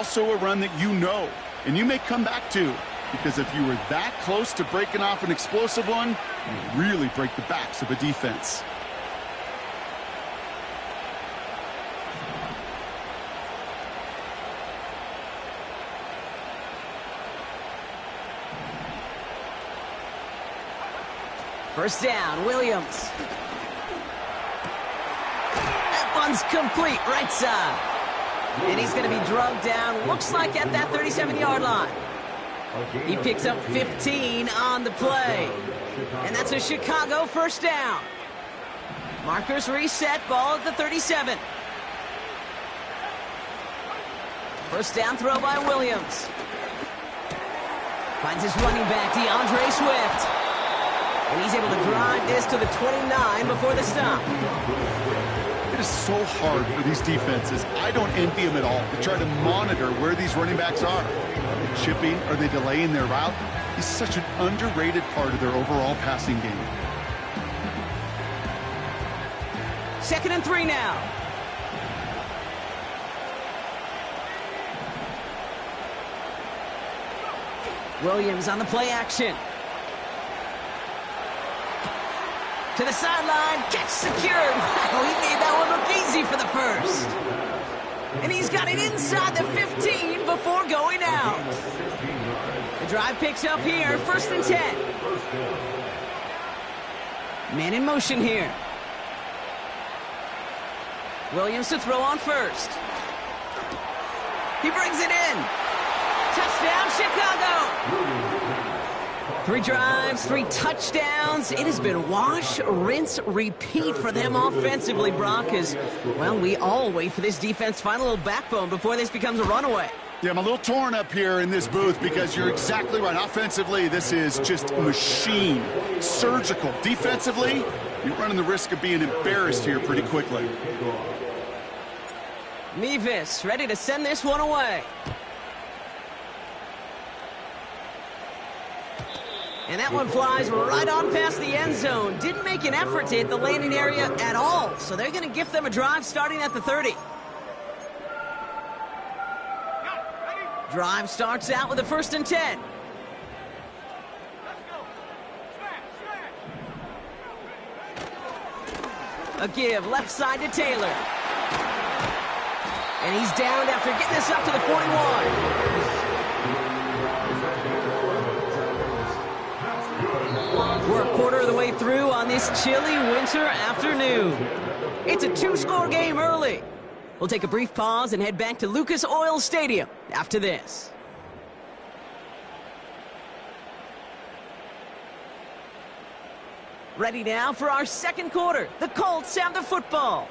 also a run that you know, and you may come back to, because if you were that close to breaking off an explosive one, you really break the backs of a defense. First down, Williams. That one's complete, right side. And he's going to be drugged down, looks like at that 37-yard line. He picks up 15 on the play. And that's a Chicago first down. Markers reset, ball at the 37. First down throw by Williams. Finds his running back, DeAndre Swift. And he's able to drive this to the 29 before the stop. It is so hard for these defenses. I don't envy them at all to try to monitor where these running backs are. Are they chipping? Are they delaying their route? He's such an underrated part of their overall passing game. 2nd and 3 now. Williams on the play action. To the sideline, catch secured. Wow, he made that one look easy for the first. And he's got it inside the 15 before going out. The drive picks up here, 1st and 10. Man in motion here. Williams to throw on first. He brings it in. Touchdown, Chicago. 3 drives, 3 touchdowns. It has been wash, rinse, repeat for them offensively, Brock, as, well, we all wait for this defense to find a little backbone before this becomes a runaway. Yeah, I'm a little torn up here in this booth because you're exactly right. Offensively, this is just a machine. Surgical. Defensively, you're running the risk of being embarrassed here pretty quickly. Mevis ready to send this one away. And that one flies right on past the end zone. Didn't make an effort to hit the landing area at all. So they're going to gift them a drive starting at the 30. Drive starts out with a 1st and 10. A give left side to Taylor. And he's downed after getting this up to the 41. We're a quarter of the way through on this chilly winter afternoon. It's a 2-score game early. We'll take a brief pause and head back to Lucas Oil Stadium after this. Ready now for our 2nd quarter. The Colts have the football.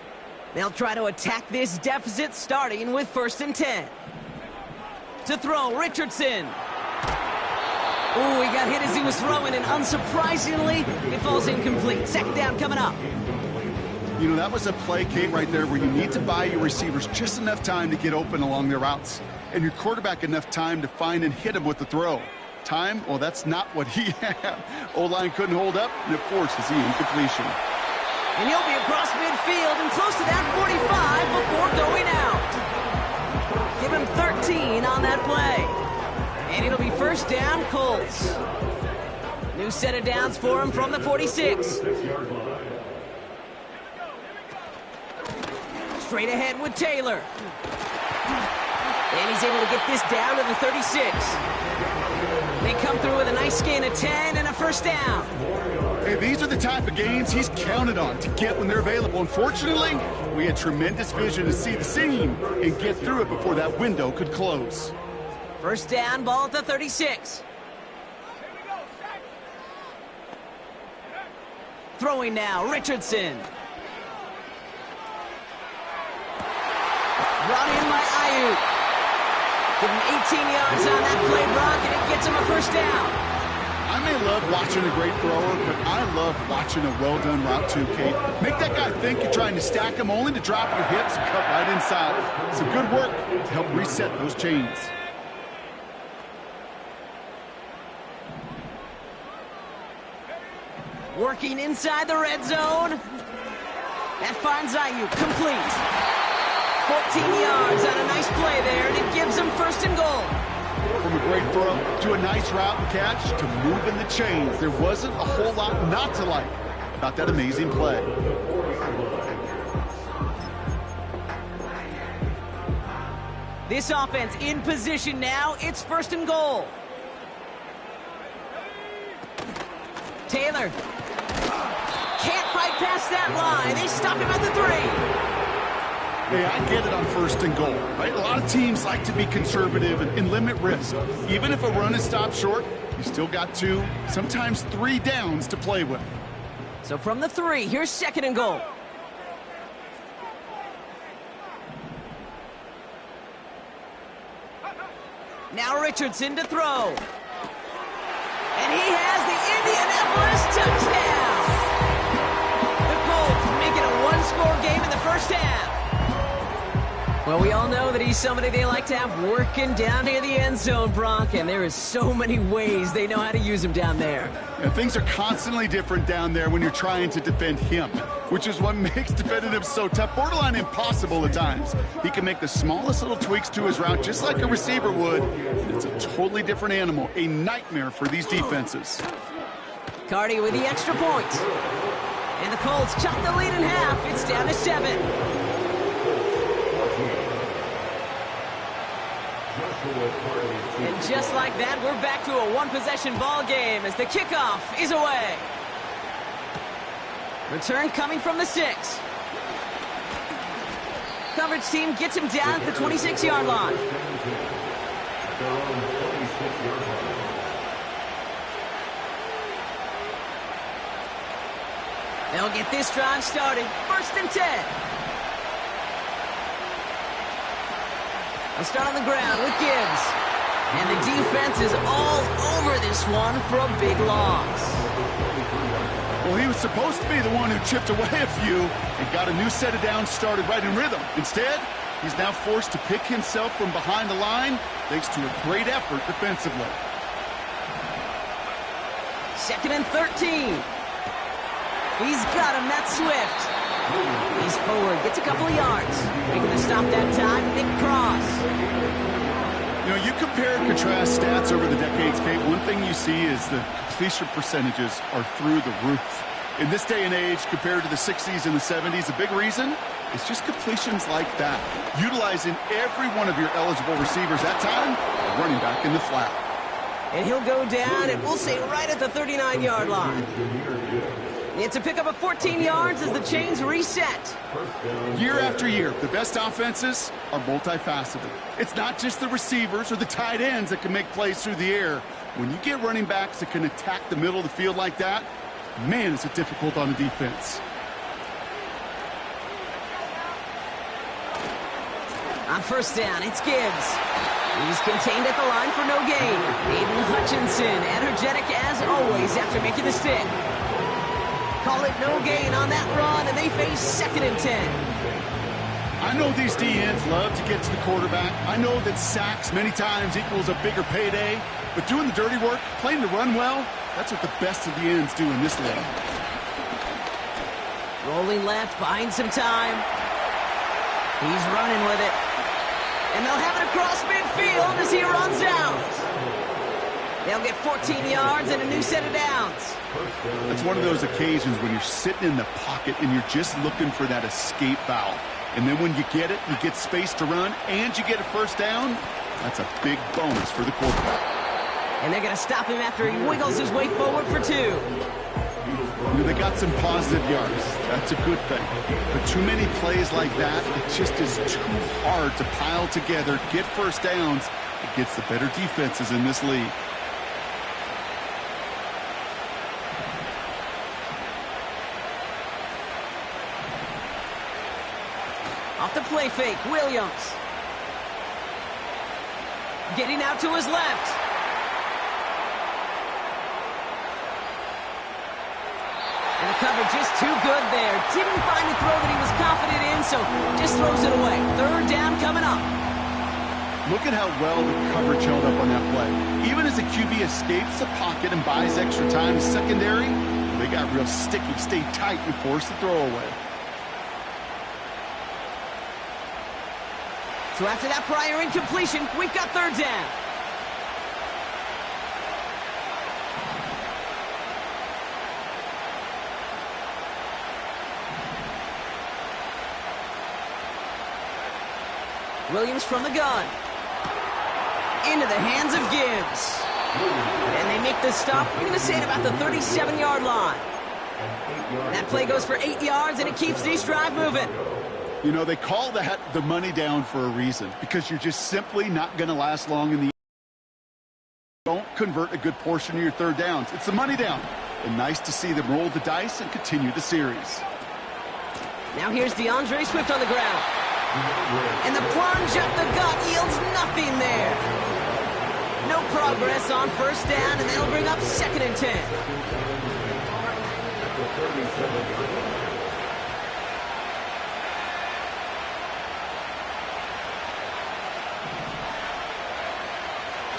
They'll try to attack this deficit starting with 1st and 10. To throw, Richardson. Oh, he got hit as he was throwing, and unsurprisingly, it falls incomplete. 2nd down coming up. You know, that was a play, Kate, right there where you need to buy your receivers just enough time to get open along their routes, and your quarterback enough time to find and hit him with the throw. Time? Well, that's not what he had. O-line couldn't hold up, and it forces the incompletion. And he'll be across midfield and close to that 45 before going out. Give him 13 on that play. And it'll be 1st down, Colts. New set of downs for him from the 46. Straight ahead with Taylor. And he's able to get this down to the 36. They come through with a nice gain of 10 and a 1st down. Hey, these are the type of games he's counted on to get when they're available. Unfortunately, we had tremendous vision to see the seam and get through it before that window could close. 1st down, ball at the 36. Throwing now, Richardson. Brought in by Ayuk. Give him 18 yards on that play, Brock, and it gets him a 1st down. I may love watching a great thrower, but I love watching a well-done route too, Kate. Make that guy think you're trying to stack him only to drop your hips and cut right inside. Some good work to help reset those chains. Working inside the red zone. That finds Ayuk complete. 14 yards on a nice play there, and it gives him 1st quick throw to a nice route and catch to moving the chains. There wasn't a whole lot not to like about that amazing play. This offense in position now. It's 1st and goal. Taylor can't fight past that line. They stop him at the 3. Hey, I get it on 1st and goal, right? A lot of teams like to be conservative and limit risk. Even if a run is stopped short, you still got 2, sometimes 3 downs to play with. So from the 3, here's 2nd and goal. Now Richardson to throw. And he has the Indianapolis touchdown. The Colts make it a 1-score game in the 1st half. Well, we all know that he's somebody they like to have working down near the end zone, Brock, and there is so many ways they know how to use him down there. Yeah, things are constantly different down there when you're trying to defend him, which is what makes defending him so tough, borderline impossible at times. He can make the smallest little tweaks to his route just like a receiver would, and it's a totally different animal, a nightmare for these defenses. Cardi with the extra point. And the Colts chop the lead in half. It's down to 7. And just like that, we're back to a 1-possession ball game as the kickoff is away. Return coming from the 6. Coverage team gets him down at the 26-yard line. They'll get this drive started. 1st and 10. They'll start on the ground with Gibbs. And the defense is all over this one for a big loss. Well, he was supposed to be the one who chipped away a few and got a new set of downs started right in rhythm. Instead, he's now forced to pick himself from behind the line thanks to a great effort defensively. 2nd and 13. He's got him. That's Swift. He's forward, gets a couple of yards. Making the stop that time, Nick Cross. You know, you compare and contrast stats over the decades, Kate. One thing you see is the completion percentages are through the roof. In this day and age, compared to the 60s and the 70s, the big reason is just completions like that. Utilizing every one of your eligible receivers that time, running back in the flat. And he'll go down, and we'll say right at the 39-yard line. It's a pickup of 14 yards as the chains reset. Year after year, the best offenses are multifaceted. It's not just the receivers or the tight ends that can make plays through the air. When you get running backs that can attack the middle of the field like that, man, is it difficult on the defense. On 1st down, it's Gibbs. He's contained at the line for no gain. Aiden Hutchinson, energetic as always after making the stick. Call it no gain on that run, and they face 2nd and 10. I know these DNs love to get to the quarterback. I know that sacks many times equals a bigger payday, but doing the dirty work, playing to run well, that's what the best of the ends do in this league. Rolling left, buying some time. He's running with it. And they'll have it across midfield as he runs out. They'll get 14 yards and a new set of downs. That's one of those occasions when you're sitting in the pocket and you're just looking for that escape valve. And then when you get it, you get space to run, and you get a 1st down. That's a big bonus for the quarterback. And they're going to stop him after he wiggles his way forward for 2. You know, they got some positive yards. That's a good thing. But too many plays like that, it just is too hard to pile together, get 1st downs against the better defenses in this league. Off the play fake, Williams. Getting out to his left. And the coverage just too good there. Didn't find a throw that he was confident in, so just throws it away. 3rd down coming up. Look at how well the coverage held up on that play. Even as the QB escapes the pocket and buys extra time secondary, they got real sticky, stayed tight, and forced the throw away. So after that prior incompletion, we've got 3rd down. Williams from the gun. Into the hands of Gibbs. And they make the stop. We're going to say it about the 37-yard line. That play goes for 8 yards, and it keeps this drive moving. You know, they call that the money down for a reason, because you're just simply not going to last long in the don't convert a good portion of your third downs. It's the money down. And nice to see them roll the dice and continue the series. Now here's DeAndre Swift on the ground. And the plunge up the gut yields nothing there. No progress on first down, and that'll bring up 2nd and 10.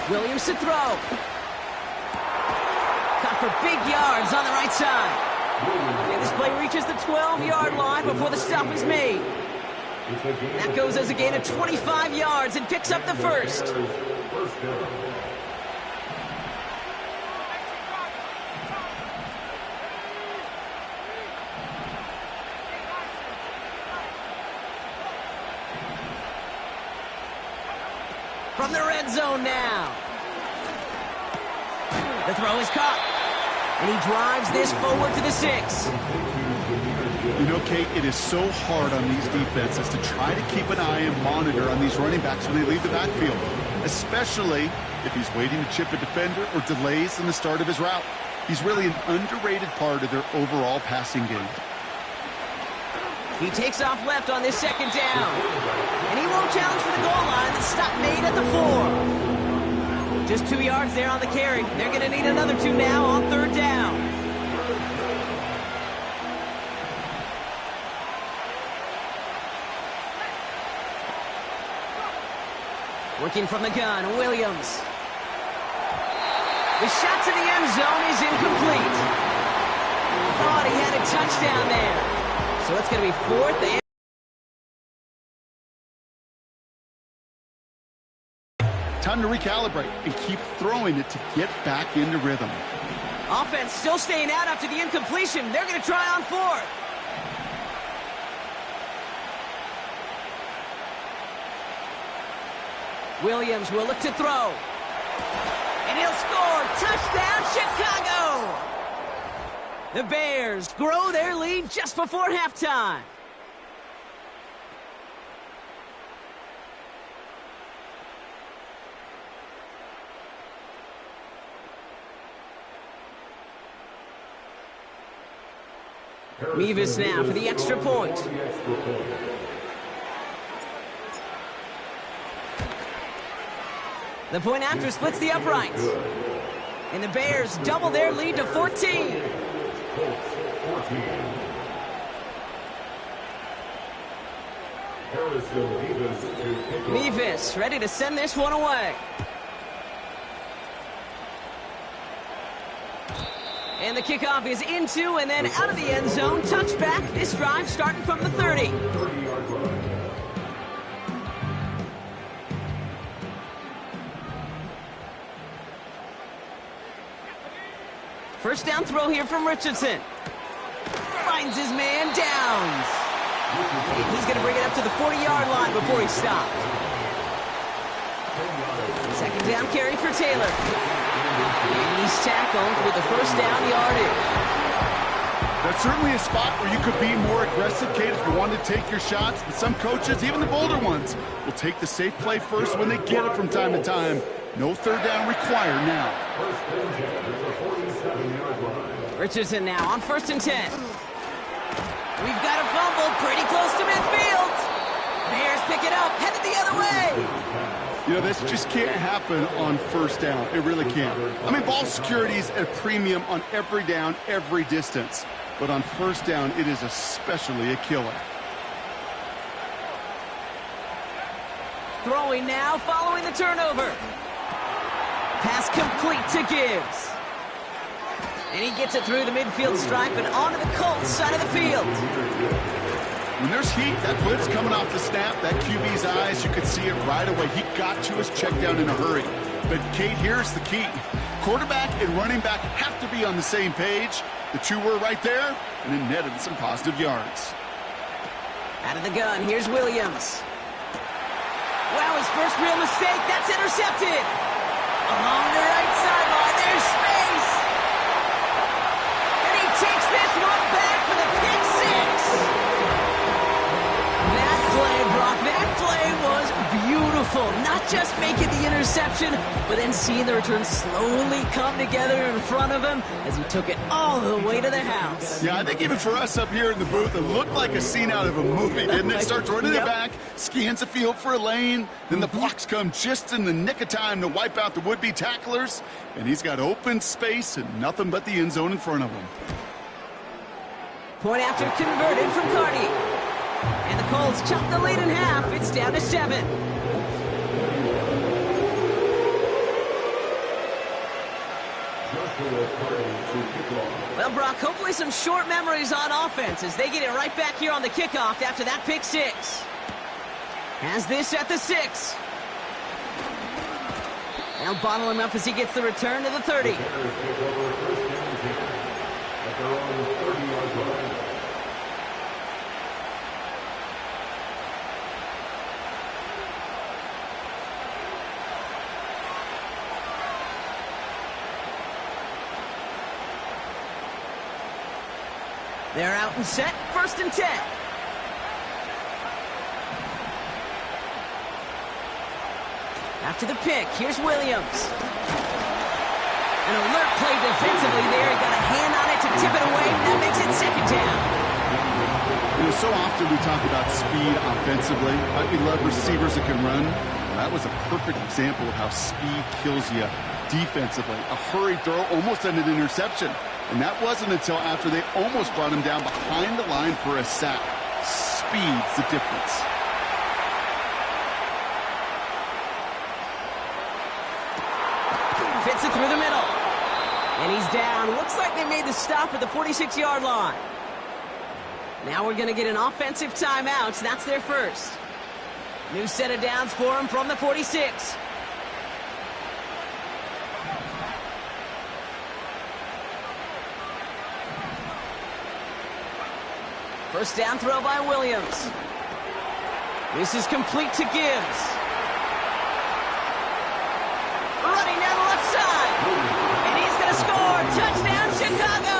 Williams to throw. Caught for big yards on the right side. And this play reaches the 12-yard line before the stop is made. That goes as a gain of 25 yards and picks up the first. From the red zone now. The throw is caught. And he drives this forward to the 6. You know, Kate, it is so hard on these defenses to try to keep an eye and monitor on these running backs when they leave the backfield, especially if he's waiting to chip a defender or delays in the start of his route. He's really an underrated part of their overall passing game. He takes off left on this 2nd down. And he won't challenge for the goal line. The stop made at the 4. Just 2 yards there on the carry. They're going to need another 2 now on 3rd down. Working from the gun, Williams. The shot to the end zone is incomplete. Thought he had a touchdown there. So it's going to be 4th and... Time to recalibrate and keep throwing it to get back into rhythm. Offense still staying out after the incompletion. They're going to try on 4th. Williams will look to throw. And he'll score. Touchdown, Chicago! The Bears grow their lead just before halftime. Mevis now for the extra point. The point after splits the uprights. And the Bears double their lead to 14. Mevis ready to send this one away. And the kickoff is into and then out of the end zone. Touchback. This drive starting from the 30. First down throw here from Richardson. Finds his man, Downs. And he's going to bring it up to the 40-yard line before he stopped. 2nd down carry for Taylor. And he's tackled with the first down yardage. That's certainly a spot where you could be more aggressive, Kate, if you want to take your shots. And some coaches, even the bolder ones, will take the safe play first when they get it from time to time. No 3rd down required now. Richardson now on 1st and 10. We've got a fumble pretty close to midfield. Bears pick it up, headed the other way. You know, this just can't happen on 1st down. It really can't. I mean, ball security is at a premium on every down, every distance. But on 1st down, it is especially a killer. Throwing now, following the turnover. Pass complete to Gibbs. And he gets it through the midfield stripe and onto the Colts side of the field. When there's heat, that blitz coming off the snap, that QB's eyes, you could see it right away. He got to his check down in a hurry. But, Kate, here's the key. Quarterback and running back have to be on the same page. The two were right there, and it netted some positive yards. Out of the gun, here's Williams. Wow, his first real mistake. That's intercepted. Along the right sideline, there's space. And he takes this one back for the pick six. That play, Brock, that play was beautiful. Not just making the interception, but then seeing the return slowly come together in front of him as he took it all the way to the house. Yeah, I think even for us up here in the booth, it looked like a scene out of a movie, didn't it? Starts running it back, scans the field for a lane, then the blocks come just in the nick of time to wipe out the would-be tacklers, and he's got open space and nothing but the end zone in front of him. Point after converted from Cardi. And the Colts chop the lead in half. It's down to 7. Well, Brock, hopefully some short memories on offense as they get it right back here on the kickoff after that pick six. Has this at the 6. Now bottle him up as he gets the return to the 30. They're out and set, 1st and 10. After the pick, here's Williams. An alert play defensively there. He got a hand on it to tip it away. That makes it 2nd down. You know, so often we talk about speed offensively. Right? We love receivers that can run. That was a perfect example of how speed kills you defensively. A hurried throw almost ended an interception. And that wasn't until after they almost brought him down behind the line for a sack. Speed's the difference. Fits it through the middle. And he's down. Looks like they made the stop at the 46-yard line. Now we're going to get an offensive timeout. That's their first. New set of downs for him from the 46. First down throw by Williams. This is complete to Gibbs. Running down the left side. And he's going to score. Touchdown, Chicago.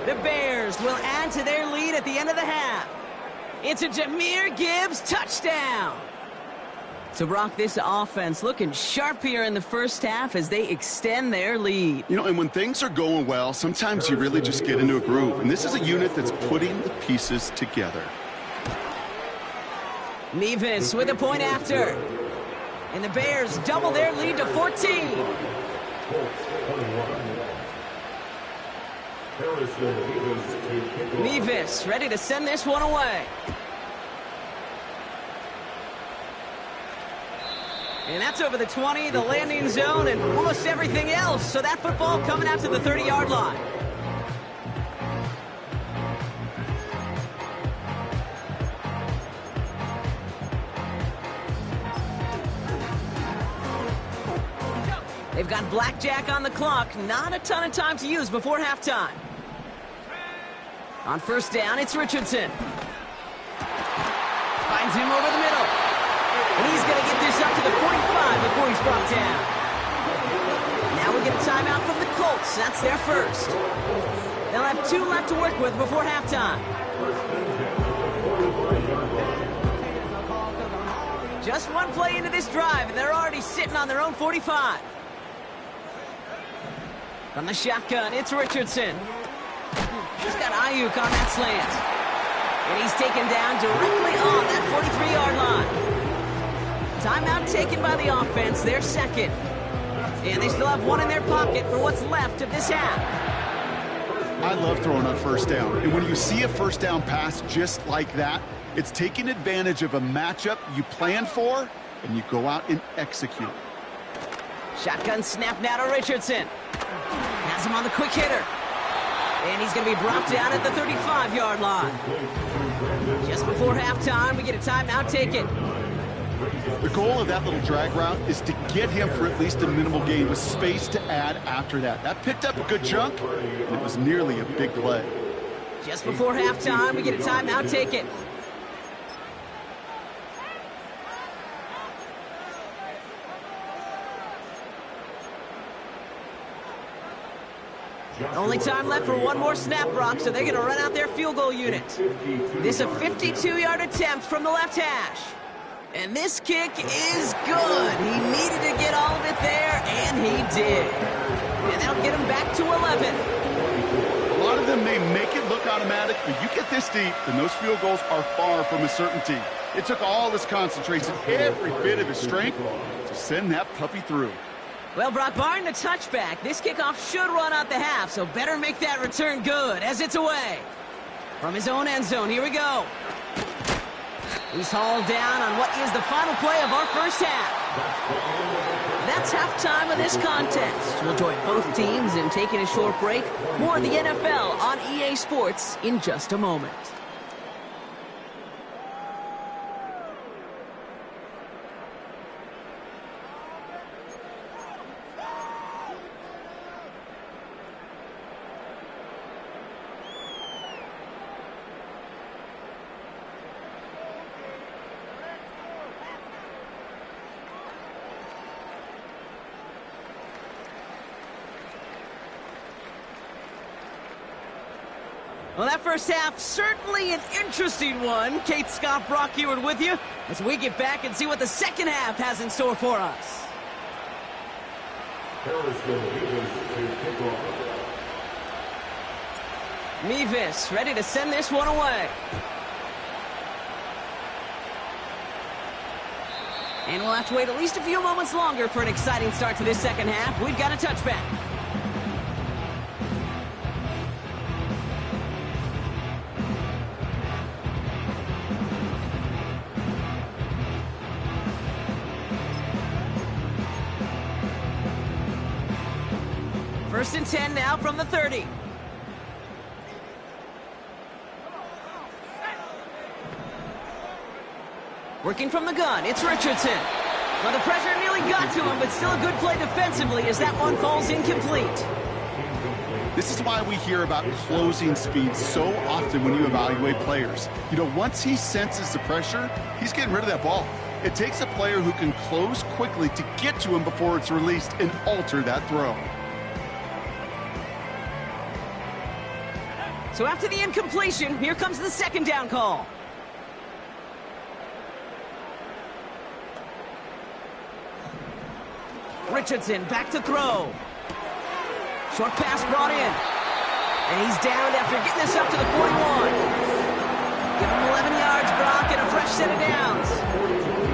The Bears will add to their lead at the end of the half. It's a Jahmyr Gibbs touchdown. So, Brock, this offense looking sharp here in the first half as they extend their lead. You know, and when things are going well, sometimes you really just get into a groove. And this is a unit that's putting the pieces together. Nevis with a point after. And the Bears double their lead to 14. Nevis ready to send this one away. And that's over the 20, the landing zone, and almost everything else. So that football coming out to the 30-yard line. They've got blackjack on the clock. Not a ton of time to use before halftime. On first down, it's Richardson. Finds him over the middle. And he's going to get this up to the 45 before he's brought down. Now we get a timeout from the Colts. That's their first. They'll have 2 left to work with before halftime. Just one play into this drive, and they're already sitting on their own 45. From the shotgun, it's Richardson. He's got Ayuk on that slant. And he's taken down directly on that 43-yard line. Timeout taken by the offense, their second. And they still have one in their pocket for what's left of this half. I love throwing on first down. And when you see a first down pass just like that, it's taking advantage of a matchup you plan for, and you go out and execute. Shotgun snap now to Richardson. Has him on the quick hitter. And he's going to be brought down at the 35-yard line. Just before halftime, we get a timeout taken. The goal of that little drag route is to get him for at least a minimal gain with space to add after that. That picked up a good chunk, and it was nearly a big play. Just before halftime, we get a timeout taken. Only time left for one more snap, Brock, so they're going to run out their field goal unit. This a 52-yard attempt from the left hash. And this kick is good. He needed to get all of it there, and he did. And that'll get him back to 11. A lot of them may make it look automatic, but you get this deep, and those field goals are far from a certainty. It took all his concentration, every bit of his strength, to send that puppy through. Well, Brock, barring the touchback, this kickoff should run out the half, so better make that return good as it's away. From his own end zone, here we go. He's hauled down on what is the final play of our first half. That's halftime of this contest. We'll join both teams in taking a short break. More of the NFL on EA Sports in just a moment. Well, that first half, certainly an interesting one. Kate Scott, Brock Ewart with you as we get back and see what the second half has in store for us. Mevis ready to send this one away. And we'll have to wait at least a few moments longer for an exciting start to this second half. We've got a touchback. First and 10 now from the 30. Working from the gun, it's Richardson. Well, the pressure nearly got to him, but still a good play defensively as that one falls incomplete. This is why we hear about closing speed so often when you evaluate players. You know, once he senses the pressure, he's getting rid of that ball. It takes a player who can close quickly to get to him before it's released and alter that throw. So after the incompletion, here comes the second down call. Richardson back to throw. Short pass brought in. And he's downed after getting this up to the 41. Give him 11 yards, Brock, and a fresh set of downs.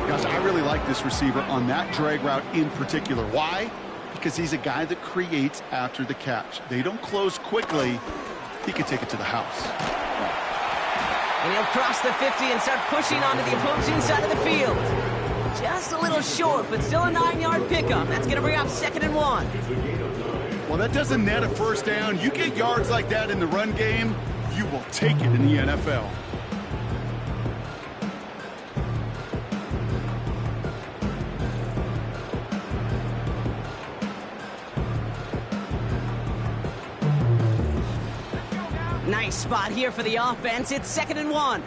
Gosh, I really like this receiver on that drag route in particular. Why? Because he's a guy that creates after the catch. They don't close quickly. He can take it to the house. And he'll cross the 50 and start pushing onto the opposing side of the field. Just a little short, but still a 9-yard pickup. That's going to bring up 2nd and 1. Well, that doesn't net a first down. You get yards like that in the run game, you will take it in the NFL. Nice spot here for the offense. It's 2nd and 1.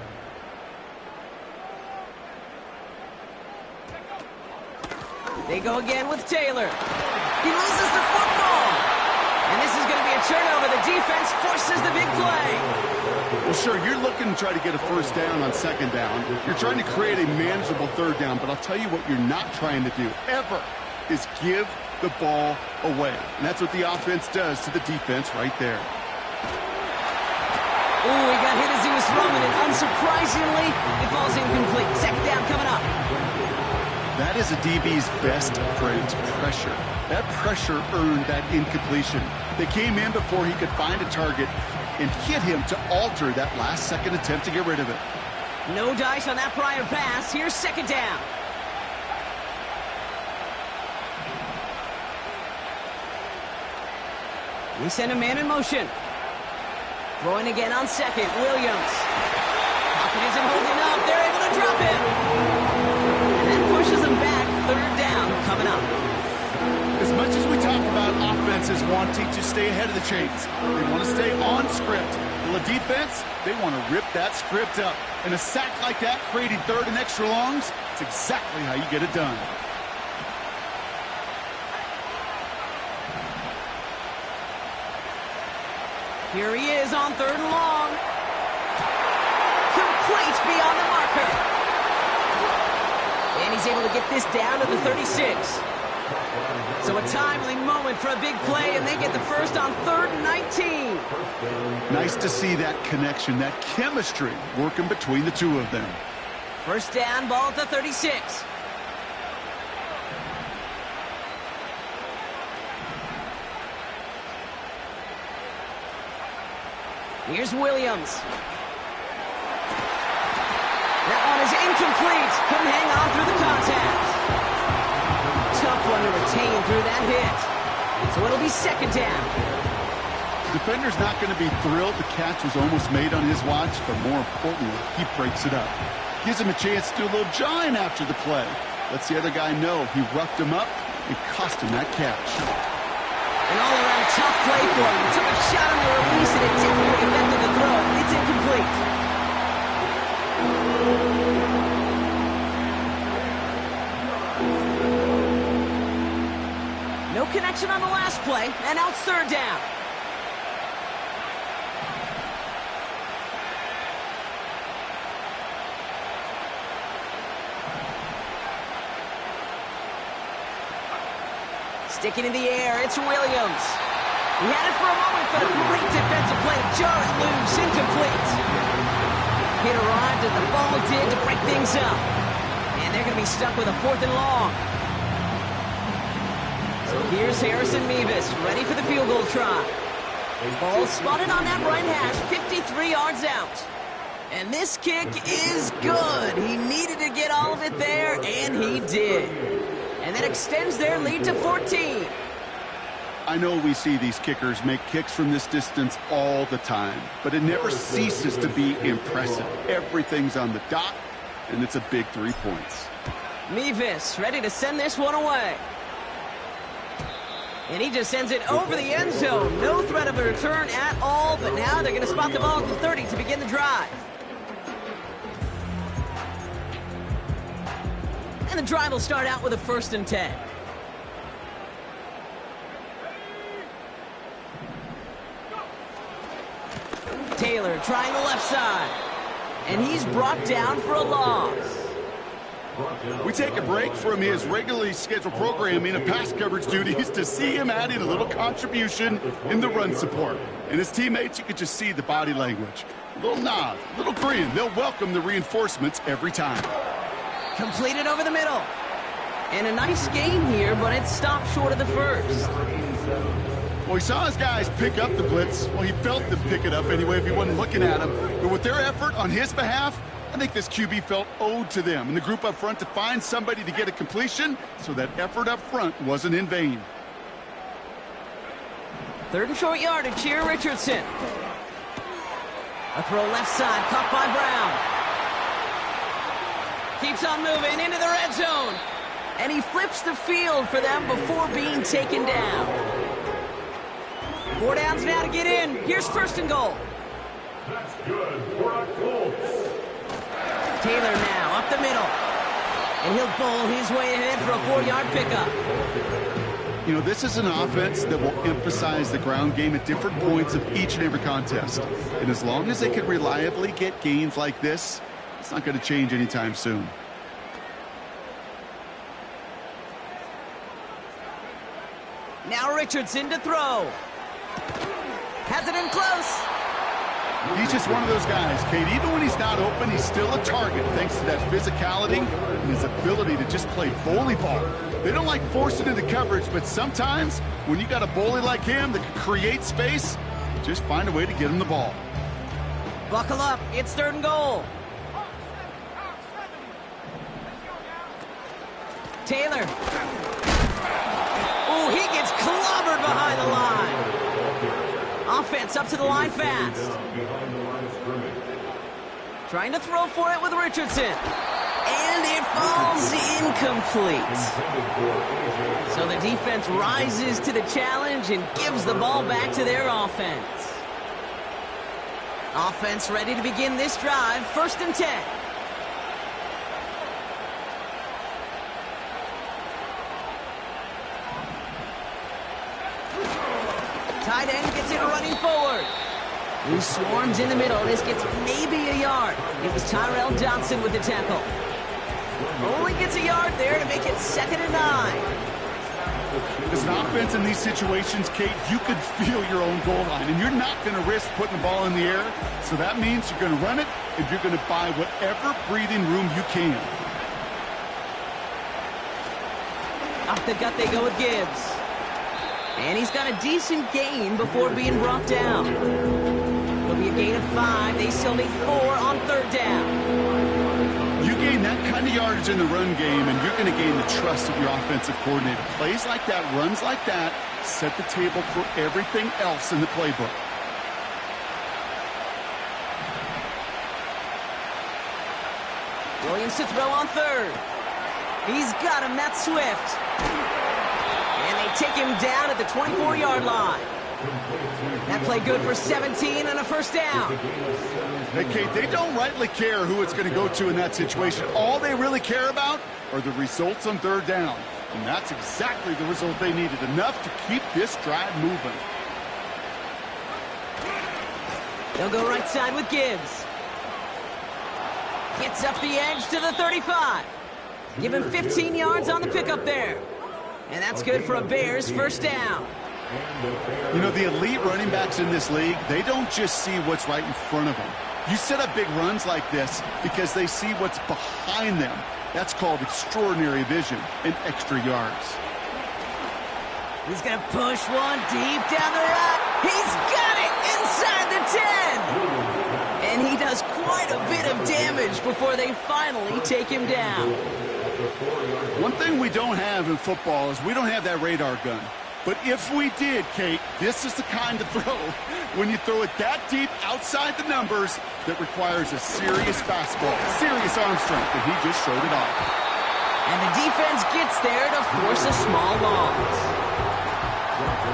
They go again with Taylor. He loses the football. And this is going to be a turnover. The defense forces the big play. Well, sure, you're looking to try to get a first down on 2nd down. You're trying to create a manageable 3rd down, but I'll tell you what you're not trying to do, ever, is give the ball away. And that's what the offense does to the defense right there. Ooh, he got hit as he was throwing it. Unsurprisingly, it falls incomplete. 2nd down coming up. That is a DB's best friend, pressure. That pressure earned that incompletion. They came in before he could find a target and hit him to alter that last-second attempt to get rid of it. No dice on that prior pass. Here's 2nd down. We send a man in motion. Throwing again on 2nd, Williams. Pocket isn't holding up. They're able to drop him. And that pushes them back. 3rd down coming up. As much as we talk about offenses wanting to stay ahead of the chains, they want to stay on script. Well, the defense, they want to rip that script up. And a sack like that, creating 3rd and extra longs, it's exactly how you get it done. Here he is on 3rd and long. Complete beyond the marker. And he's able to get this down to the 36. So a timely moment for a big play, and they get the first on 3rd and 19. Nice to see that connection, that chemistry working between the two of them. First down, ball at the 36. Here's Williams. That one is incomplete. Couldn't hang on through the contact. Tough one to retain through that hit. So it'll be 2nd down. The defender's not going to be thrilled the catch was almost made on his watch, but more importantly, he breaks it up. Gives him a chance to do a little jawing after the play. Lets the other guy know he roughed him up and cost him that catch. An all-around tough play for him. He took a shot on the release, and it definitely affected the throw. It's incomplete. No connection on the last play, and now it's 3rd down. Sticking in the air, it's Williams. He had it for a moment, but a great defensive play to jar it loose, incomplete. Hit arrived as the ball did to break things up. And they're going to be stuck with a 4th and long. So here's Harrison Mevis, ready for the field goal try. Ball spotted on that right hash, 53 yards out. And this kick is good. He needed to get all of it there, and he did. And that extends their lead to 14. I know we see these kickers make kicks from this distance all the time, but it never ceases to be impressive. Everything's on the dot, and it's a big 3 points. Mevis ready to send this one away. And he just sends it over the end zone. No threat of a return at all, but now they're going to spot the ball at the 30 to begin the drive. And the drive will start out with a 1st and 10. Taylor trying the left side. And he's brought down for a loss. We take a break from his regularly scheduled programming of pass coverage duties to see him adding a little contribution in the run support. And his teammates, you could just see the body language. A little nod, a little grin. They'll welcome the reinforcements every time. Completed over the middle. And a nice gain here, but it stopped short of the 1st. Well, he saw his guys pick up the blitz. Well, he felt them pick it up anyway if he wasn't looking at him. But with their effort on his behalf, I think this QB felt owed to them and the group up front to find somebody to get a completion, so that effort up front wasn't in vain. 3rd and short yardage here, Richardson. A throw left side, caught by Brown. Keeps on moving into the red zone. And he flips the field for them before being taken down. 4 downs now to get in. Here's 1st and goal. That's good for a Colts. Taylor now up the middle. And he'll bowl his way ahead for a 4-yard pickup. You know, this is an offense that will emphasize the ground game at different points of each and every contest. And as long as they can reliably get gains like this, it's not going to change anytime soon. Now Richardson to throw. Has it in close. He's just one of those guys, Kate. Even when he's not open, he's still a target thanks to that physicality and his ability to just play bully ball. They don't like forcing into coverage, but sometimes when you got a bully like him that can create space, just find a way to get him the ball. Buckle up. It's 3rd and goal. Taylor. Oh, he gets clobbered behind the line. Offense up to the line fast. Trying to throw for it with Richardson. And it falls incomplete. So the defense rises to the challenge and gives the ball back to their offense. Offense ready to begin this drive. 1st and 10. Tight end gets it running forward. He swarms in the middle. This gets maybe a yard. It was Tyrell Johnson with the tackle. Only gets a yard there to make it 2nd and 9. As an offense in these situations, Kate, you could feel your own goal line, and you're not going to risk putting the ball in the air. So that means you're going to run it, and you're going to buy whatever breathing room you can. Off the gut they go with Gibbs. And he's got a decent gain before being brought down. It'll be a gain of 5. They still need 4 on 3rd down. You gain that kind of yardage in the run game, and you're going to gain the trust of your offensive coordinator. Plays like that, runs like that, set the table for everything else in the playbook. Williams to throw on 3rd. He's got him. That's Swift. And they take him down at the 24-yard line. That play good for 17 and a 1st down. Hey, Kate, they don't rightly care who it's going to go to in that situation. All they really care about are the results on 3rd down. And that's exactly the result they needed, enough to keep this drive moving. They'll go right side with Gibbs. Gets up the edge to the 35. Give him 15 yards on the pickup there. And that's good for a Bears 1st down. You know, the elite running backs in this league, they don't just see what's right in front of them. You set up big runs like this because they see what's behind them. That's called extraordinary vision and extra yards. He's going to push one deep down the right. He's got it inside the 10. And he does quite a bit of damage before they finally take him down. One thing we don't have in football is we don't have that radar gun. But if we did, Kate, this is the kind of throw, when you throw it that deep outside the numbers, that requires a serious fastball, serious arm strength, and he just showed it off. And the defense gets there to force a small loss.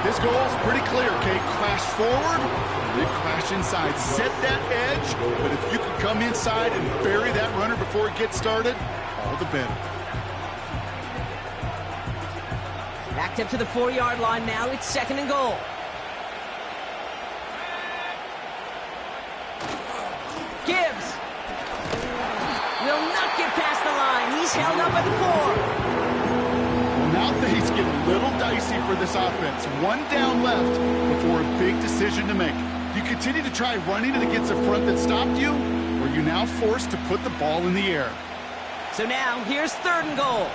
This goal is pretty clear, Kate. Crash forward, and then crash inside. Set that edge, but if you can come inside and bury that runner before it gets started, all the better. Backed up to the 4-yard line now. It's 2nd and goal. Gibbs will not get past the line. He's held up at the 4. Well, now things get a little dicey for this offense. 1 down left before a big decision to make. Do you continue to try running it against a front that stopped you, or are you now forced to put the ball in the air? So now here's 3rd and goal.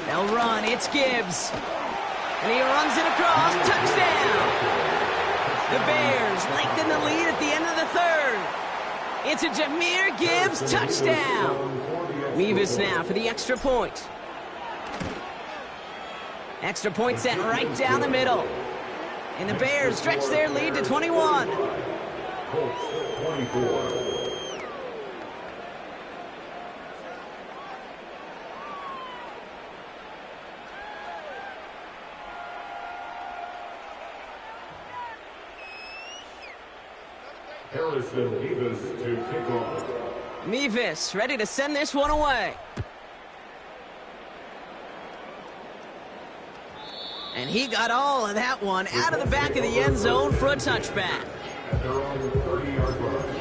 They'll run. It's Gibbs. And he runs it across. Touchdown. The Bears lengthen the lead at the end of the 3rd. It's a Jahmyr Gibbs touchdown. Mevis now for the extra point. Extra point set right down the middle. And the Bears stretch their lead to 21. Colts 24. Harrison Mevis to kick off. Mevis ready to send this one away. And he got all of that one out of the back of the end zone for a touchback. At their own 30-yard line.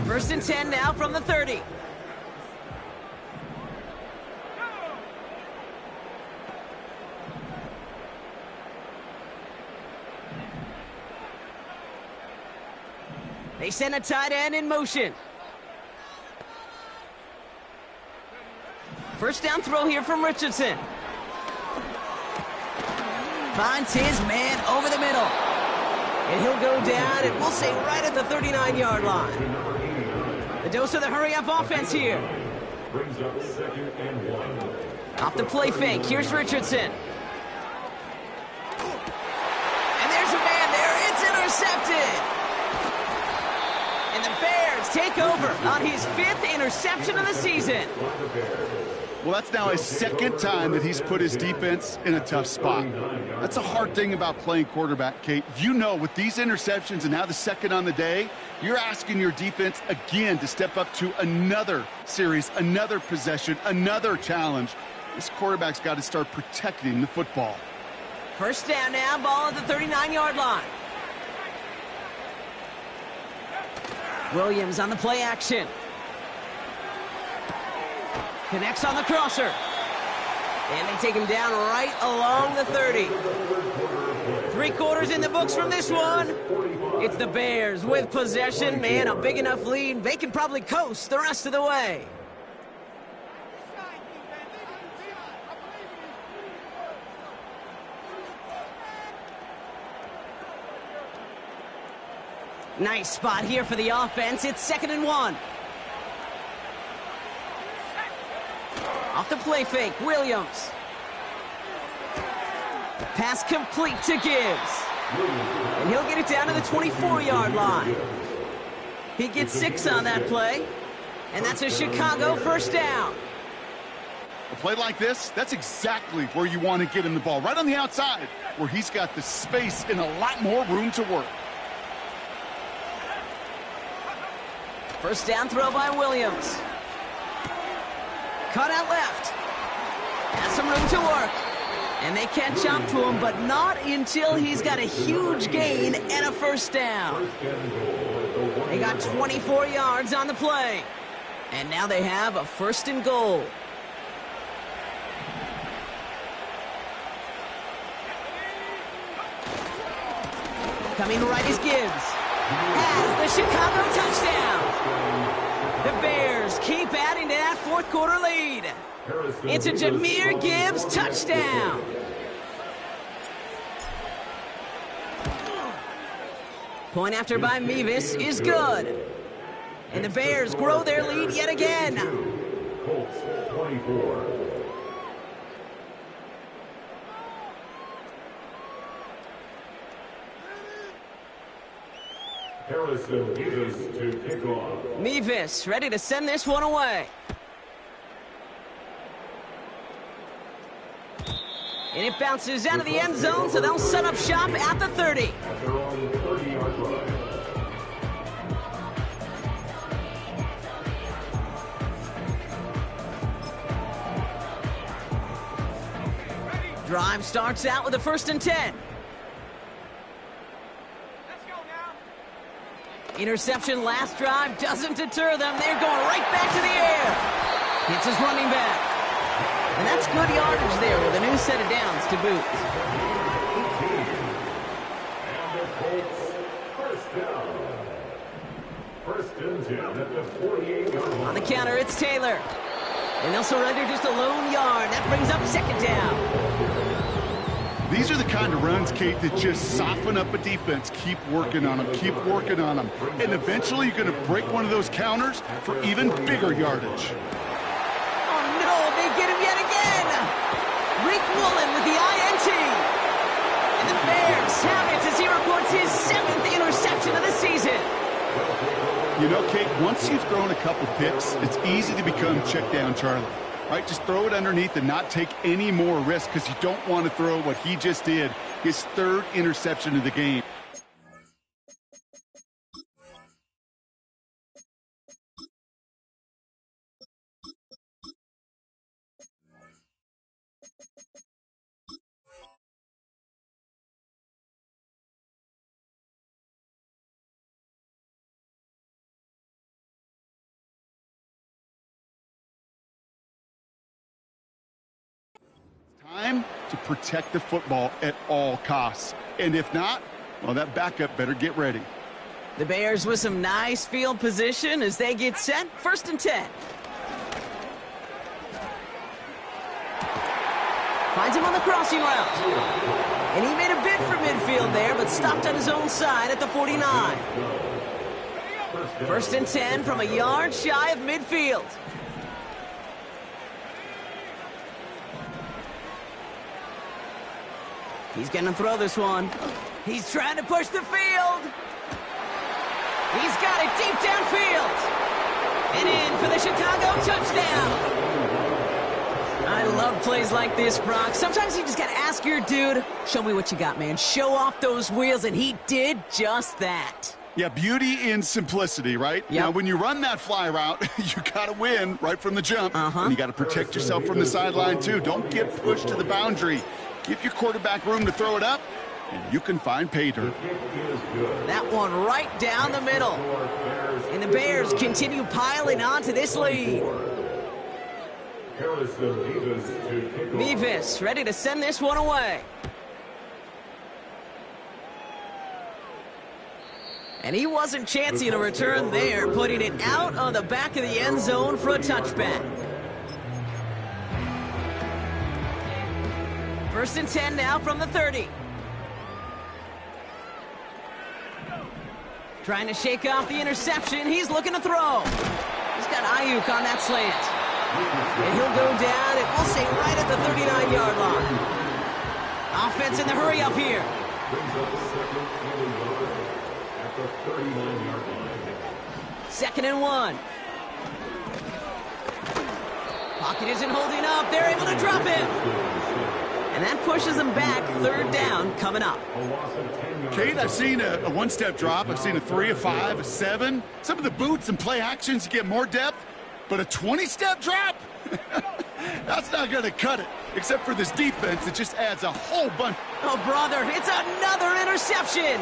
First and 10 now from the 30. They send a tight end in motion. First down throw here from Richardson. Finds his man over the middle. And he'll go down, and we'll say right at the 39-yard line. The dose of the hurry-up offense here. Brings up 2nd and 1. Off the play fake, here's Richardson. And there's a man there, it's intercepted. And the Bears take over on his 5th interception of the season. Well, that's now his second time that he's put his defense in a tough spot. That's a hard thing about playing quarterback, Kate. You know, with these interceptions and now the second on the day, you're asking your defense again to step up to another series, another possession, another challenge. This quarterback's got to start protecting the football. First down now, ball at the 39-yard line. Williams on the play action. Connects on the crosser. And they take him down right along the 30. 3 quarters in the books from this one. It's the Bears with possession. Man, a big enough lead. They can probably coast the rest of the way. Nice spot here for the offense. It's 2nd and 1. Off the play fake, Williams. Pass complete to Gibbs. And he'll get it down to the 24-yard line. He gets 6 on that play. And that's a Chicago first down. A play like this, that's exactly where you want to get him the ball. Right on the outside, where he's got the space and a lot more room to work. First down throw by Williams. Cut out left. Has some room to work. And they catch up to him, but not until he's got a huge gain and a first down. They got 24 yards on the play. And now they have a 1st and goal. Coming right is Gibbs. Has the Chicago touchdown. The Bears keep adding to that 4th quarter lead. It's a Jahmyr Gibbs touchdown. Point after by Mevis is good. And the Bears grow their lead yet again. Colts 24. Harrison Mevis to kick off. Mevis ready to send this one away. And it bounces out of the end zone, so they'll set up shop at the 30. At their own 30-yard line. Drive starts out with a 1st and 10. Interception last drive doesn't deter them. They're going right back to the air. Hits his running back. And that's good yardage there with a new set of downs to boot. And the Colts first down. 1st and 10 at the 48-yard line. On the counter, it's Taylor. And they'll surrender just a lone yard. That brings up 2nd down. These are the kind of runs, Kate, that just soften up a defense. Keep working on them, keep working on them. And eventually you're going to break one of those counters for even bigger yardage. Oh, no, they get him yet again. Rick Woolen with the INT. And the Bears have it as he records his 7th interception of the season. You know, Kate, once you've thrown a couple picks, it's easy to become check down Charlie. Right, just throw it underneath and not take any more risk because you don't want to throw what he just did, his 3rd interception of the game. Time to protect the football at all costs. And if not, well, that backup better get ready. The Bears with some nice field position as they get set. 1st and 10. Finds him on the crossing route. And he made a bid for midfield there, but stopped on his own side at the 49. 1st and 10 from a yard shy of midfield. He's going to throw this one. He's trying to push the field. He's got it deep downfield. And in for the Chicago touchdown. love plays like this, Brock. Sometimes you just got to ask your dude, show me what you got, man. Show off those wheels, and he did just that. Yeah, beauty in simplicity, right? Yep. Now, when you run that fly route, you got to win right from the jump. And you got to protect yourself from the sideline, too. Don't get pushed to the boundary. Give your quarterback room to throw it up, and you can find pay dirt. That one right down the middle. And the Bears continue piling onto this lead. Mevis ready to send this one away. And he wasn't chancing a return there, putting it out on the back of the end zone for a touchback. 1st and 10 now from the 30. Trying to shake off the interception. He's looking to throw. He's got Ayuk on that slant. And he'll go down, and we'll say right at the 39-yard line. Offense in the hurry up here. Second and 1. Pocket isn't holding up. They're able to drop it. And that pushes them back. 3rd down coming up. Kate, I've seen a one-step drop. I've seen a 3, a 5, a 7. Some of the boots and play actions, you get more depth. But a 20-step drop? That's not going to cut it. Except for this defense, it just adds a whole bunch. Oh, brother, it's another interception.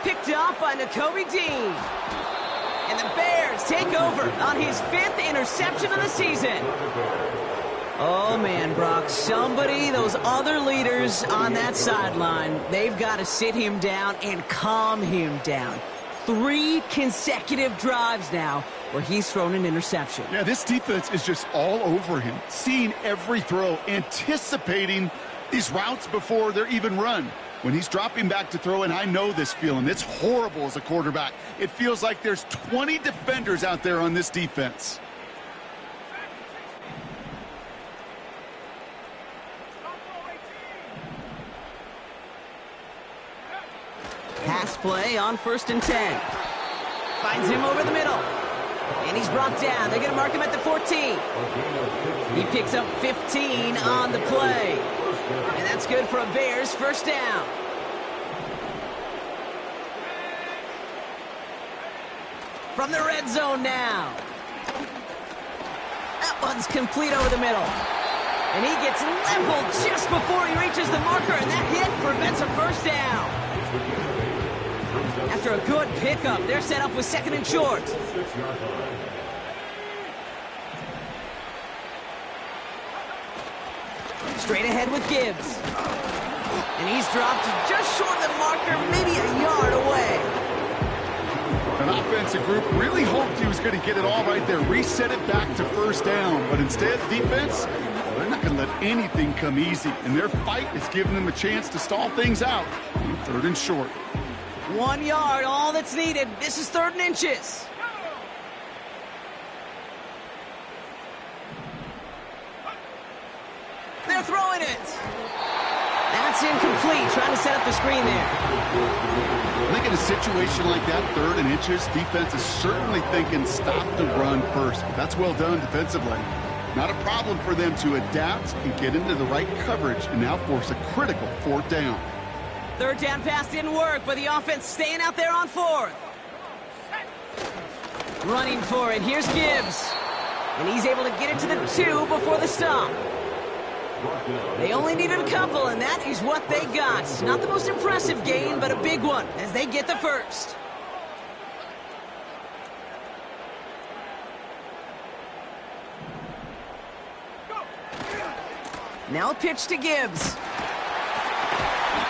Picked off by Nakobe Dean. And the Bears take over on his 5th interception of the season. Oh, man, Brock, those other leaders on that sideline, they've got to sit him down and calm him down. 3 consecutive drives now where he's thrown an interception. Yeah, this defense is just all over him, seeing every throw, anticipating these routes before they're even run. When he's dropping back to throw, and I know this feeling, it's horrible as a quarterback. It feels like there's 20 defenders out there on this defense. Pass play on 1st and 10. Finds him over the middle. And he's brought down. They're going to mark him at the 14. He picks up 15 on the play. And that's good for a Bears 1st down. From the red zone now. That one's complete over the middle. And he gets leveled just before he reaches the marker, and that hit prevents a 1st down. After a good pickup, they're set up with 2nd and short. Straight ahead with Gibbs. And he's dropped just short of the marker, maybe a yard away. An offensive group really hoped he was going to get it all right there, reset it back to 1st down. But instead, defense, they're not going to let anything come easy. And their fight is giving them a chance to stall things out. 3rd and short. 1 yard, all that's needed. This is 3rd and inches. They're throwing it. That's incomplete. Trying to set up the screen there. I think in a situation like that, 3rd and inches, defense is certainly thinking stop the run first. But that's well done defensively. Not a problem for them to adapt and get into the right coverage and now force a critical 4th down. 3rd down pass didn't work, but the offense staying out there on 4th. Running for it. Here's Gibbs. And he's able to get it to the 2 before the stop. They only needed a couple, and that is what they got. Not the most impressive gain, but a big one as they get the 1st. Now a pitch to Gibbs.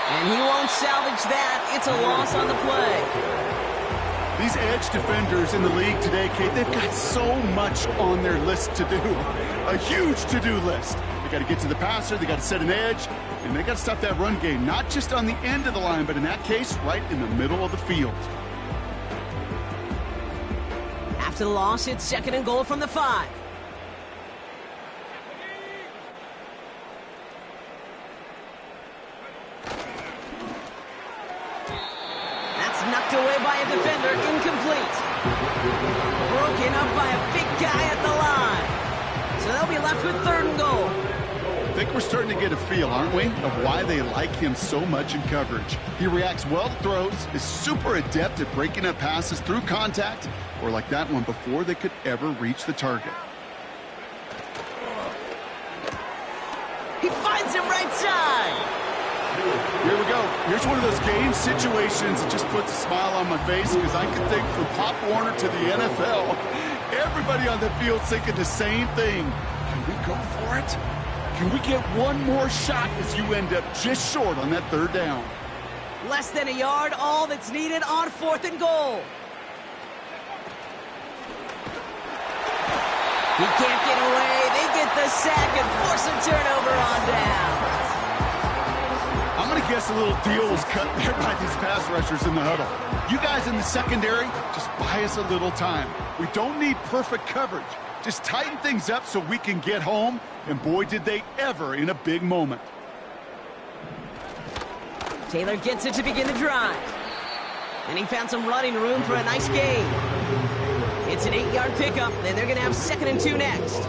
And he won't salvage that. It's a loss on the play. These edge defenders in the league today, Kate, they've got so much on their list to do. A huge to-do list. They got to get to the passer, they got to set an edge, and they got to stop that run game, not just on the end of the line, but in that case, right in the middle of the field. After the loss, it's 2nd and goal from the 5. Knocked away by a defender, incomplete. Broken up by a big guy at the line. So they'll be left with 3rd and goal. think we're starting to get a feel, aren't we, of why they like him so much in coverage. He reacts well to throws, is super adept at breaking up passes through contact, or like that one before they could ever reach the target. He finds him right side. Here we go. Here's one of those game situations that just puts a smile on my face because I can think from Pop Warner to the NFL, everybody on the field thinking the same thing. Can we go for it? Can we get one more shot as you end up just short on that third down? Less than a yard, all that's needed on 4th and goal. He can't get away. They get the sack and force a turnover on down. I'm going to guess a little deal was cut there by these pass rushers in the huddle. You guys in the secondary, just buy us a little time. We don't need perfect coverage. Just tighten things up so we can get home, and boy, did they ever in a big moment. Taylor gets it to begin the drive. And he found some running room for a nice gain. It's an 8-yard pickup, and they're going to have 2nd and 2 next.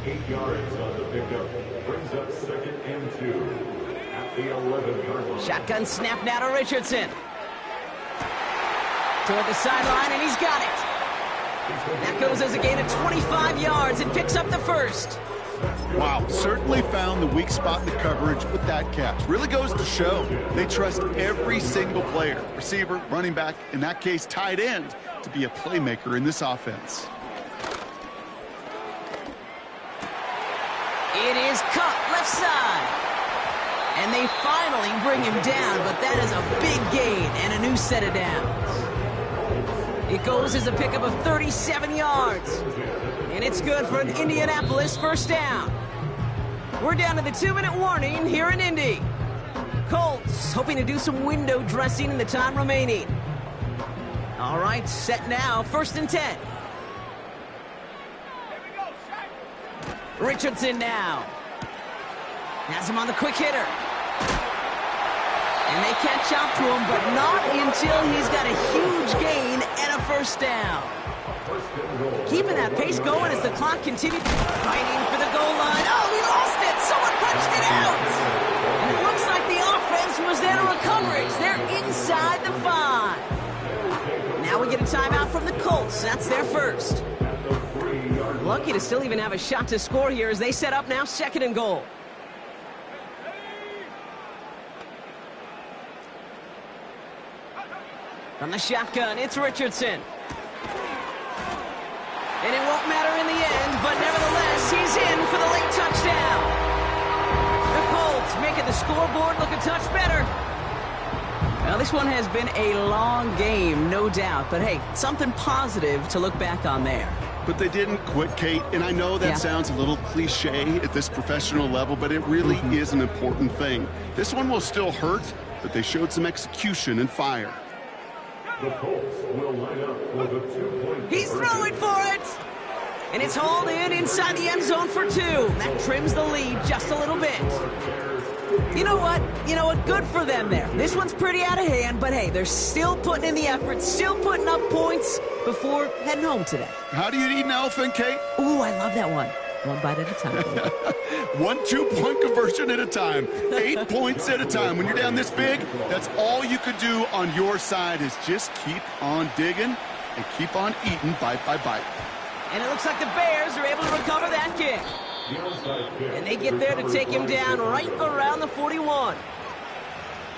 8 yards on the pickup. Brings up 2nd and 2. At the 11-yard line. Shotgun snap now to Richardson. Toward the sideline, and he's got it. That goes as a gain of 25 yards and picks up the first. Wow, certainly found the weak spot in the coverage with that catch. Really goes to show they trust every single player, receiver, running back, in that case, tight end, to be a playmaker in this offense. It is cut left side. And they finally bring him down, but that is a big gain and a new set of downs. It goes as a pickup of 37 yards. And it's good for an Indianapolis first down. We're down to the 2-minute warning here in Indy. Colts hoping to do some window dressing in the time remaining. All right, set now, 1st and 10. Richardson now. Has him on the quick hitter. And they catch up to him, but not until he's got a huge gain and a first down. Keeping that pace going as the clock continues. Fighting for the goal line. Oh, he lost it. Someone punched it out. And it looks like the offense was there to recover it. They're inside the 5. Now we get a timeout from the Colts. That's their first. Lucky to still even have a shot to score here as they set up now 2nd and goal. From the shotgun, it's Richardson. And it won't matter in the end, but nevertheless, he's in for the late touchdown. The Colts making the scoreboard look a touch better. Well, this one has been a long game, no doubt. But hey, something positive to look back on there. But they didn't quit, Kate, and I know that sounds a little cliche at this professional level, but it really is an important thing. This one will still hurt, but they showed some execution and fire. The Colts will line up for the 2-point. He's throwing for it! And it's hauled in inside the end zone for 2. That trims the lead just a little bit. You know what? Good for them there. This one's pretty out of hand, but hey, they're still putting in the effort, still putting up points before heading home today. How do you eat an elephant, Kate? Ooh, I love that one. One bite at a time. 1 2-point conversion at a time. 8 points at a time. When you're down this big, that's all you could do on your side is just keep on digging and keep on eating bite by bite. And it looks like the Bears are able to recover that kick. And they get there to take him down right around the 41.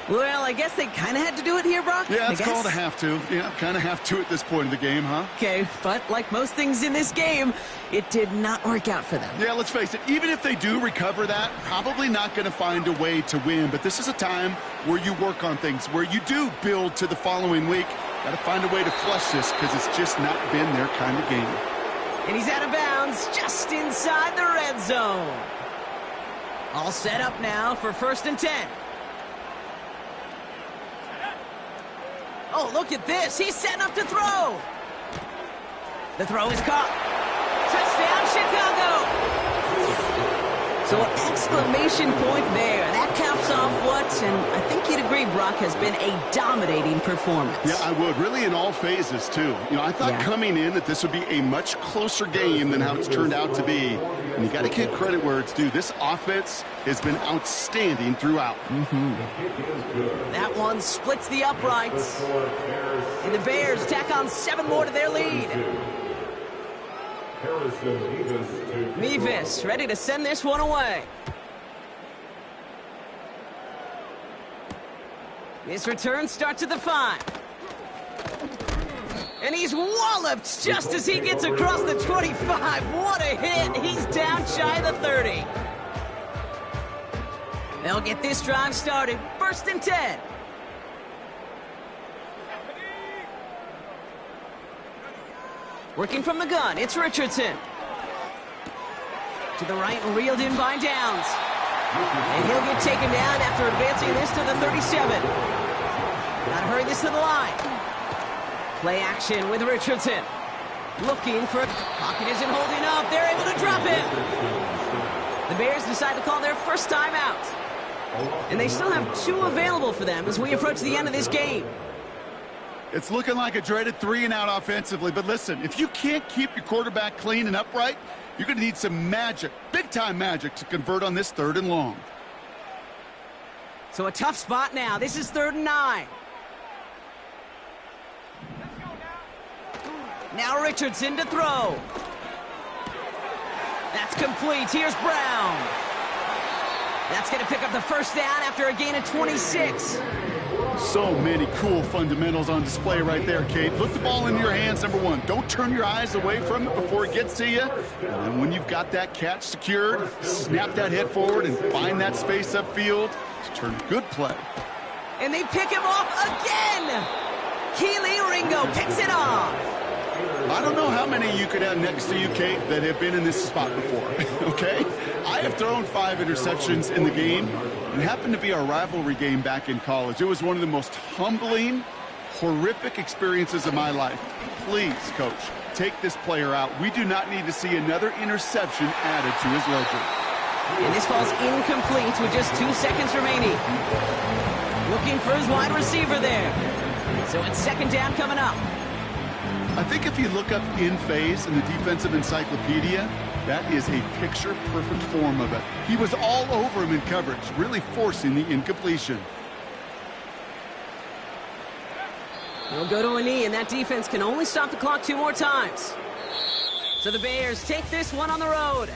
Well, I guess they kind of had to do it here, Brock. Yeah, it's called a have to. Yeah, kind of have to at this point in the game, huh? Okay, but like most things in this game, it did not work out for them. Yeah, let's face it. Even if they do recover that, probably not going to find a way to win. But this is a time where you work on things, where you do build to the following week. Got to find a way to flush this because it's just not been their kind of game. And he's out of bounds just inside the red zone. All set up now for 1st and 10. Oh, look at this. He's setting up to throw. The throw is caught. Touchdown, Chicago. So an exclamation point there. That caps off what, and I think you'd agree, Brock, has been a dominating performance. Yeah, I would. Really in all phases, too. You know, I thought coming in that this would be a much closer game than how it's turned out to be. And you got to give credit where it's due. This offense has been outstanding throughout. That one splits the uprights. And the Bears tack on 7 more to their lead. Mevis ready to send this one away. His return starts at the 5. And he's walloped just as he gets across the 25. What a hit. He's down shy of the 30. They'll get this drive started. 1st and 10. Working from the gun, it's Richardson. To the right and reeled in by Downs. And he'll get taken down after advancing this to the 37. Gotta hurry this to the line. Play action with Richardson. Looking for... Pocket isn't holding up. They're able to drop him. The Bears decide to call their first timeout. And they still have 2 available for them as we approach the end of this game. It's looking like a dreaded 3-and-out offensively, but listen, if you can't keep your quarterback clean and upright, you're going to need some magic, big-time magic, to convert on this 3rd and long. So a tough spot now. This is 3rd and 9. Now Richardson to throw. That's complete. Here's Brown. That's going to pick up the first down after a gain of 26. So many cool fundamentals on display right there, Kate. Put the ball in your hands, number 1. Don't turn your eyes away from it before it gets to you. And then when you've got that catch secured, snap that head forward and find that space upfield to turn good play. And they pick him off again. Keely Ringo picks it off. I don't know how many you could have next to you, Kate, that have been in this spot before, okay? I have thrown 5 interceptions in the game. It happened to be our rivalry game back in college. It was one of the most humbling, horrific experiences of my life. Please, Coach, take this player out. We do not need to see another interception added to his ledger. And this falls incomplete with just 2 seconds remaining. Looking for his wide receiver there. So it's 2nd down coming up. I think if you look up in phase in the defensive encyclopedia, that is a picture-perfect form of it. He was all over him in coverage, really forcing the incompletion. He'll go to a knee, and that defense can only stop the clock 2 more times. So the Bears take this one on the road.